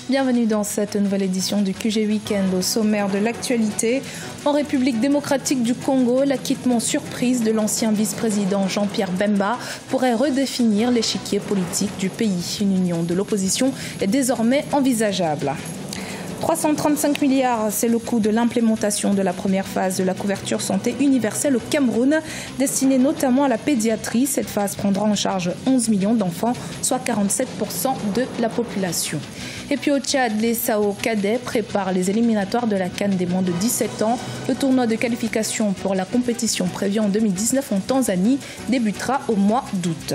Bienvenue dans cette nouvelle édition du QG Weekend. Au sommaire de l'actualité, en République démocratique du Congo, l'acquittement surprise de l'ancien vice-président Jean-Pierre Bemba pourrait redéfinir l'échiquier politique du pays. Une union de l'opposition est désormais envisageable. 335 milliards, c'est le coût de l'implémentation de la première phase de la couverture santé universelle au Cameroun, destinée notamment à la pédiatrie. Cette phase prendra en charge 11 millions d'enfants, soit 47% de la population. Et puis au Tchad, les Sao cadets préparent les éliminatoires de la CAN des moins de 17 ans. Le tournoi de qualification pour la compétition prévue en 2019 en Tanzanie débutera au mois d'août.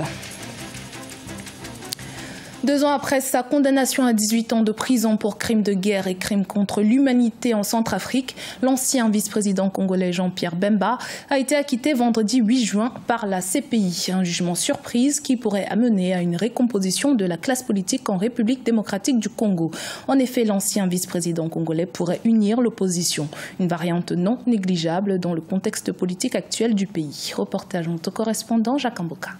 2 ans après sa condamnation à 18 ans de prison pour crimes de guerre et crimes contre l'humanité en Centrafrique, l'ancien vice-président congolais Jean-Pierre Bemba a été acquitté vendredi 8 juin par la CPI. Un jugement surprise qui pourrait amener à une récomposition de la classe politique en République démocratique du Congo. En effet, l'ancien vice-président congolais pourrait unir l'opposition, une variante non négligeable dans le contexte politique actuel du pays. Reportage de notre correspondant Jacques Amboka.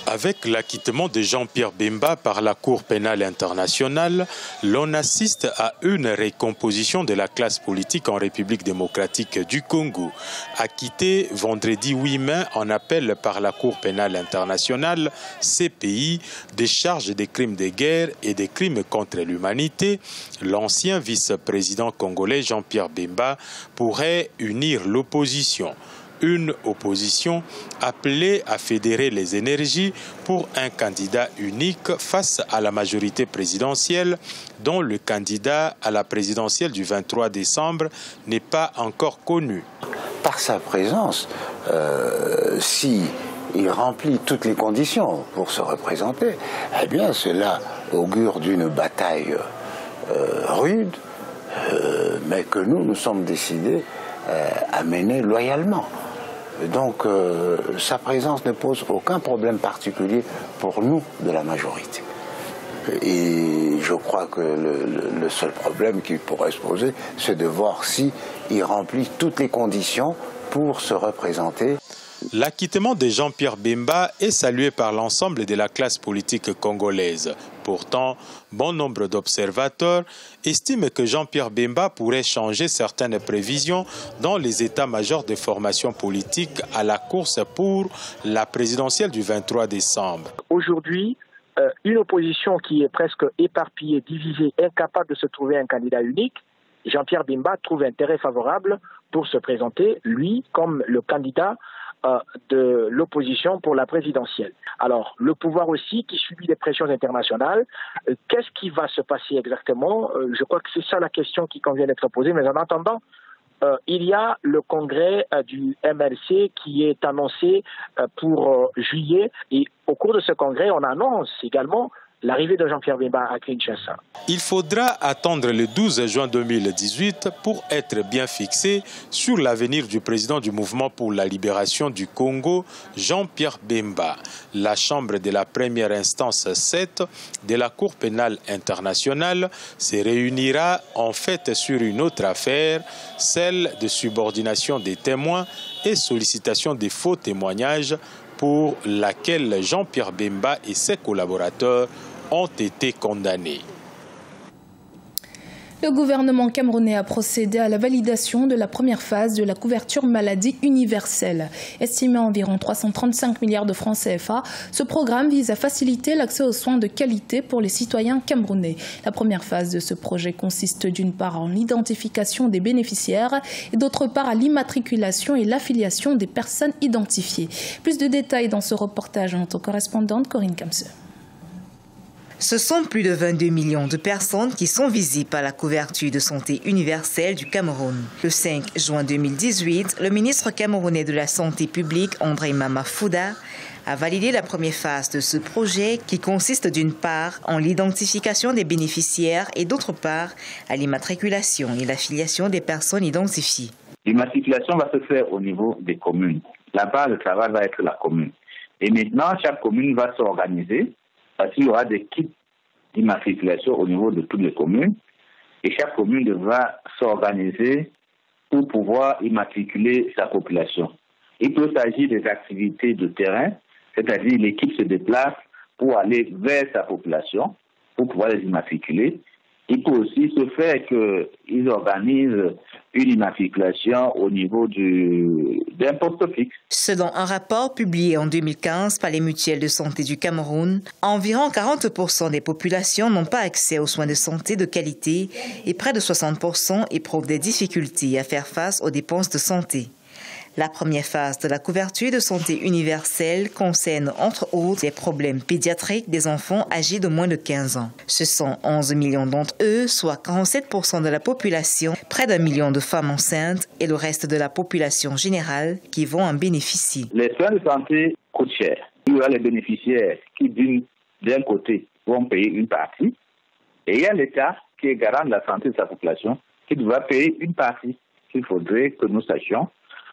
Avec l'acquittement de Jean-Pierre Bemba par la Cour pénale internationale, l'on assiste à une récomposition de la classe politique en République démocratique du Congo. Acquitté vendredi 8 mai en appel par la Cour pénale internationale, CPI, des charges des crimes de guerre et des crimes contre l'humanité, l'ancien vice-président congolais Jean-Pierre Bemba pourrait unir l'opposition. Une opposition appelée à fédérer les énergies pour un candidat unique face à la majorité présidentielle, dont le candidat à la présidentielle du 23 décembre n'est pas encore connu. Par sa présence, si il remplit toutes les conditions pour se représenter, eh bien cela augure d'une bataille rude, mais que nous sommes décidés à mener loyalement. Donc sa présence ne pose aucun problème particulier pour nous de la majorité. Et je crois que le seul problème qui pourrait se poser, c'est de voir s'il remplit toutes les conditions pour se représenter. L'acquittement de Jean-Pierre Bemba est salué par l'ensemble de la classe politique congolaise. Pourtant, bon nombre d'observateurs estiment que Jean-Pierre Bemba pourrait changer certaines prévisions dans les états-majors de formation politique à la course pour la présidentielle du 23 décembre. Aujourd'hui, une opposition qui est presque éparpillée, divisée, incapable de se trouver un candidat unique, Jean-Pierre Bemba trouve intérêt favorable pour se présenter, lui, comme le candidat de l'opposition pour la présidentielle. Alors, le pouvoir aussi qui subit des pressions internationales, qu'est-ce qui va se passer exactement? Je crois que c'est ça la question qui convient d'être posée, mais en attendant, il y a le congrès du MLC qui est annoncé pour juillet, et au cours de ce congrès, on annonce également l'arrivée de Jean-Pierre Bemba à Kinshasa. Il faudra attendre le 12 juin 2018 pour être bien fixé sur l'avenir du président du mouvement pour la libération du Congo, Jean-Pierre Bemba. La chambre de la première instance 7 de la Cour pénale internationale se réunira en fait sur une autre affaire, celle de subordination des témoins et sollicitation des faux témoignages pour laquelle Jean-Pierre Bemba et ses collaborateurs ont été condamnés. Le gouvernement camerounais a procédé à la validation de la première phase de la couverture maladie universelle. Estimé à environ 335 milliards de francs CFA, ce programme vise à faciliter l'accès aux soins de qualité pour les citoyens camerounais. La première phase de ce projet consiste d'une part en l'identification des bénéficiaires et d'autre part à l'immatriculation et l'affiliation des personnes identifiées. Plus de détails dans ce reportage de notre correspondante Corinne Kamse. Ce sont plus de 22 millions de personnes qui sont visées par la couverture de santé universelle du Cameroun. Le 5 juin 2018, le ministre camerounais de la Santé publique, André Mama Fouda, a validé la première phase de ce projet qui consiste d'une part en l'identification des bénéficiaires et d'autre part à l'immatriculation et l'affiliation des personnes identifiées. L'immatriculation va se faire au niveau des communes. Là-bas, le travail va être la commune. Et maintenant, chaque commune va s'organiser parce qu'il y aura des kits d'immatriculation au niveau de toutes les communes et chaque commune devra s'organiser pour pouvoir immatriculer sa population. Il peut s'agir des activités de terrain, c'est-à-dire l'équipe se déplace pour aller vers sa population pour pouvoir les immatriculer. Il peut aussi se faire qu'ils organisent une immatriculation au niveau d'un poste fixe. Selon un rapport publié en 2015 par les mutuelles de santé du Cameroun, environ 40% des populations n'ont pas accès aux soins de santé de qualité et près de 60% éprouvent des difficultés à faire face aux dépenses de santé. La première phase de la couverture de santé universelle concerne entre autres les problèmes pédiatriques des enfants âgés de moins de 15 ans. Ce sont 11 millions d'entre eux, soit 47% de la population, près d'1 million de femmes enceintes et le reste de la population générale qui vont en bénéficier. Les soins de santé coûtent cher. Il y aura les bénéficiaires qui, d'un côté, vont payer une partie et il y a l'État qui est garant de la santé de sa population qui devra payer une partie. Il faudrait que nous sachions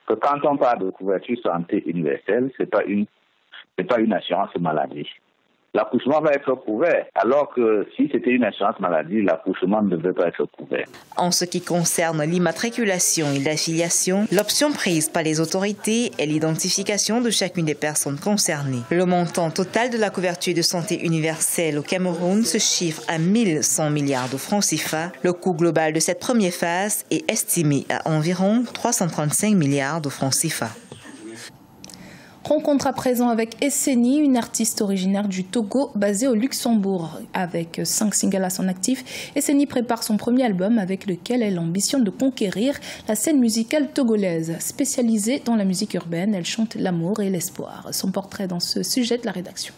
que quand on parle de couverture santé universelle, ce n'est pas une assurance maladie. L'accouchement va être couvert, alors que si c'était une assurance maladie, l'accouchement ne devait pas être couvert. En ce qui concerne l'immatriculation et l'affiliation, l'option prise par les autorités est l'identification de chacune des personnes concernées. Le montant total de la couverture de santé universelle au Cameroun se chiffre à 1100 milliards de francs CFA. Le coût global de cette première phase est estimé à environ 335 milliards de francs CFA. Rencontre à présent avec Esseni, une artiste originaire du Togo basée au Luxembourg. Avec 5 singles à son actif, Esseni prépare son premier album avec lequel elle ambitionne de conquérir la scène musicale togolaise. Spécialisée dans la musique urbaine, elle chante l'amour et l'espoir. Son portrait dans ce sujet de la rédaction.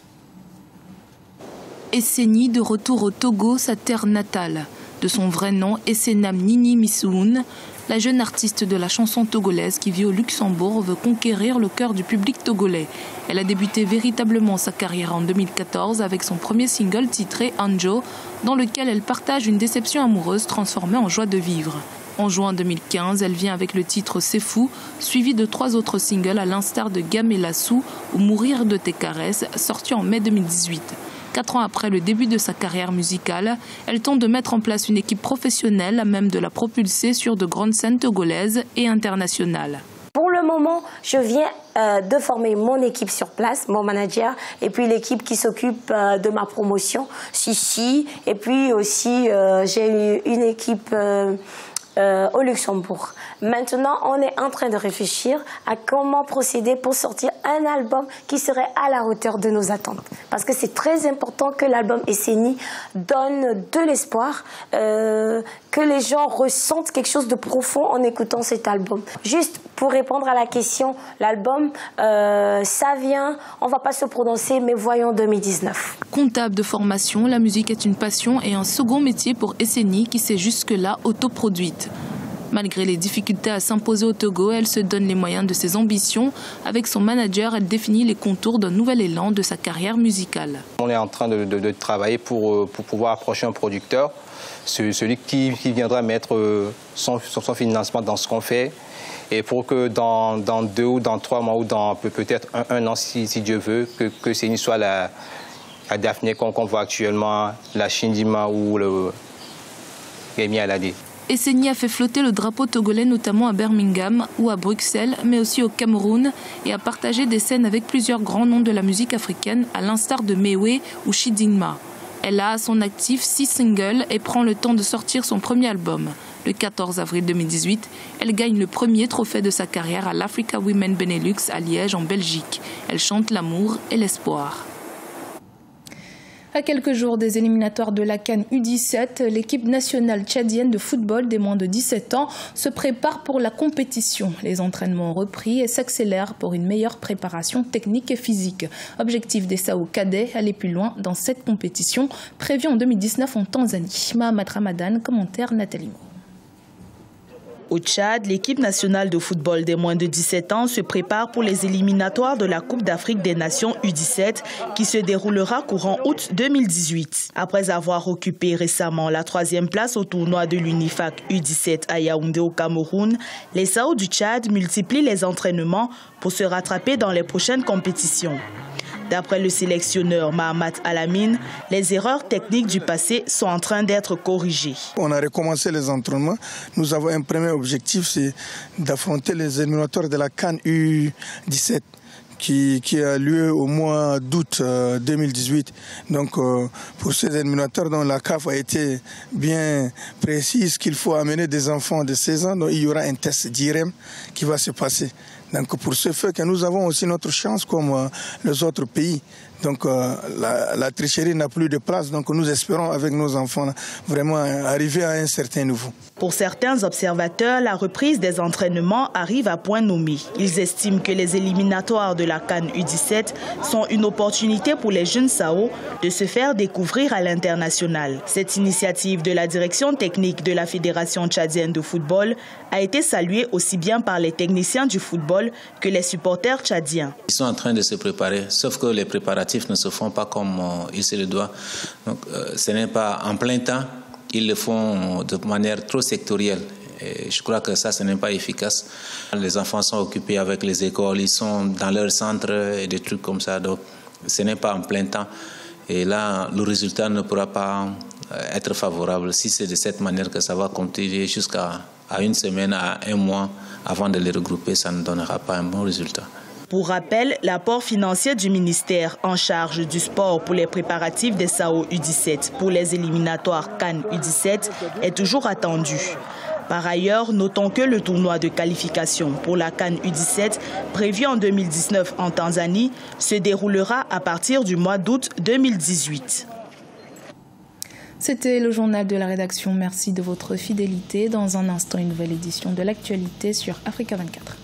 Esseni, de retour au Togo, sa terre natale. De son vrai nom, Essenam Nini Missoun, la jeune artiste de la chanson togolaise qui vit au Luxembourg veut conquérir le cœur du public togolais. Elle a débuté véritablement sa carrière en 2014 avec son premier single titré Anjo, dans lequel elle partage une déception amoureuse transformée en joie de vivre. En juin 2015, elle vient avec le titre C'est fou, suivi de 3 autres singles à l'instar de Gamelassou ou Mourir de tes caresses, sorti en mai 2018. 4 ans après le début de sa carrière musicale, elle tente de mettre en place une équipe professionnelle à même de la propulser sur de grandes scènes togolaises et internationales. Pour le moment, je viens de former mon équipe sur place, mon manager, et puis l'équipe qui s'occupe de ma promotion, Sissi, et puis aussi j'ai eu une équipe au Luxembourg. Maintenant, on est en train de réfléchir à comment procéder pour sortir un album qui serait à la hauteur de nos attentes. Parce que c'est très important que l'album Esseni donne de l'espoir, que les gens ressentent quelque chose de profond en écoutant cet album. Juste pour répondre à la question, l'album, ça vient, on ne va pas se prononcer, mais voyons 2019. Comptable de formation, la musique est une passion et un second métier pour Esseni qui s'est jusque-là autoproduite. Malgré les difficultés à s'imposer au Togo, elle se donne les moyens de ses ambitions. Avec son manager, elle définit les contours d'un nouvel élan de sa carrière musicale. On est en train de travailler pour pouvoir approcher un producteur, celui qui viendra mettre son financement dans ce qu'on fait. Et pour que dans 2 ou dans 3 mois ou dans peut-être un an, si Dieu veut, que Esseni soit la Daphné qu'on voit actuellement, la Chindima ou le Rémi Alade. Esseni a fait flotter le drapeau togolais notamment à Birmingham ou à Bruxelles, mais aussi au Cameroun, et a partagé des scènes avec plusieurs grands noms de la musique africaine, à l'instar de Mewe ou Chidinma. Elle a à son actif 6 singles et prend le temps de sortir son premier album. Le 14 avril 2018, elle gagne le premier trophée de sa carrière à l'Africa Women Benelux à Liège en Belgique. Elle chante l'amour et l'espoir. À quelques jours des éliminatoires de la CAN U17, l'équipe nationale tchadienne de football des moins de 17 ans se prépare pour la compétition. Les entraînements ont repris et s'accélèrent pour une meilleure préparation technique et physique. Objectif des SAO cadets, aller plus loin dans cette compétition prévue en 2019 en Tanzanie. Mahamat Ramadan, commentaire Nathalie Mo. Au Tchad, l'équipe nationale de football des moins de 17 ans se prépare pour les éliminatoires de la Coupe d'Afrique des Nations U17 qui se déroulera courant août 2018. Après avoir occupé récemment la 3e place au tournoi de l'Unifac U17 à Yaoundé au Cameroun, les SAO du Tchad multiplient les entraînements pour se rattraper dans les prochaines compétitions. D'après le sélectionneur Mahamat Alamine, les erreurs techniques du passé sont en train d'être corrigées. On a recommencé les entraînements. Nous avons un premier objectif, c'est d'affronter les éliminatoires de la CAN U17 qui a lieu au mois d'août 2018. Donc pour ces éliminatoires, dont la CAF a été bien précise qu'il faut amener des enfants de 16 ans, donc il y aura un test d'IRM qui va se passer. Donc pour ce fait que nous avons aussi notre chance comme les autres pays. Donc la tricherie n'a plus de place, donc nous espérons avec nos enfants vraiment arriver à un certain niveau. Pour certains observateurs, la reprise des entraînements arrive à point nommé. Ils estiment que les éliminatoires de la CAN U17 sont une opportunité pour les jeunes Sao de se faire découvrir à l'international. Cette initiative de la direction technique de la Fédération tchadienne de football a été saluée aussi bien par les techniciens du football que les supporters tchadiens. Ils sont en train de se préparer, sauf que les préparatifs ne se font pas comme il se le doit. Donc, ce n'est pas en plein temps, ils le font de manière trop sectorielle. Et je crois que ça, ce n'est pas efficace. Les enfants sont occupés avec les écoles, ils sont dans leur centre et des trucs comme ça. Donc, ce n'est pas en plein temps. Et là, le résultat ne pourra pas être favorable si c'est de cette manière que ça va continuer jusqu'à une semaine, à un mois. Avant de les regrouper, ça ne donnera pas un bon résultat. Pour rappel, l'apport financier du ministère en charge du sport pour les préparatifs des SAO U17 pour les éliminatoires CAN U17 est toujours attendu. Par ailleurs, notons que le tournoi de qualification pour la CAN U17, prévu en 2019 en Tanzanie, se déroulera à partir du mois d'août 2018. C'était le journal de la rédaction. Merci de votre fidélité. Dans un instant, une nouvelle édition de l'actualité sur Africa 24.